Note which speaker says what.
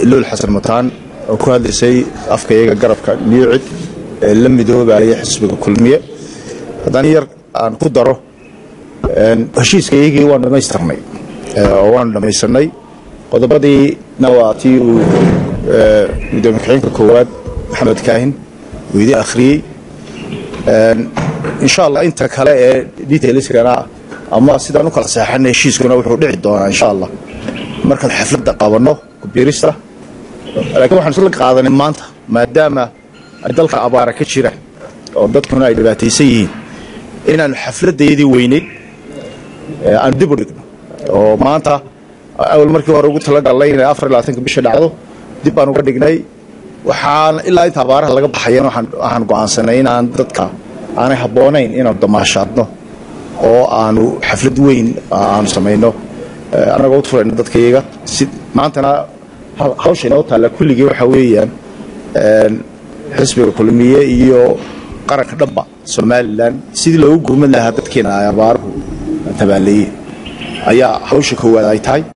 Speaker 1: لول حسن متان وكهذا شيء أفكار جرب نيوعد لم يدوب عليه حسب كلمية دانير عن قدره هشيس كيجي وانا ما يستغني وانا ما يستغني قد بدي نواتي ودمكحين كواد محمد كاهن ويدي أخري إن شاء الله أنت كلا ديتيلز كنا أما سيدنا كلا ساحنا هشيس كنا وحول عدونا إن شاء الله مركز حفلة دقابنا كبيرسته لكن waxaan isla qaadanay maanta maadaama ay dalka abaara ka jira oo dadkuna ay dhibaataysan yihiin inaan xafladeedii weyneed aan dib u dhigno oo maanta awal markii hore ugu talagalay in 24 bisha dhacdo dib aan uga dhignay waxaan ilaa inta abaaraha laga baxayeen waxaan go'aansanay in aan dadka aanay haboonayn inaan damaashaadno oo aanu xaflad weyn aan sameeyno anagoo u furayno dadkayga maantana hawshan oo taala kulligii waxa weeyaan xisbiga kulmiye iyo qaranka dhanba Soomaaliland sidii loogu gurman lahaa dadkeena ay abaaruhu tabaalay ayaa hawsha koowaad ay tahay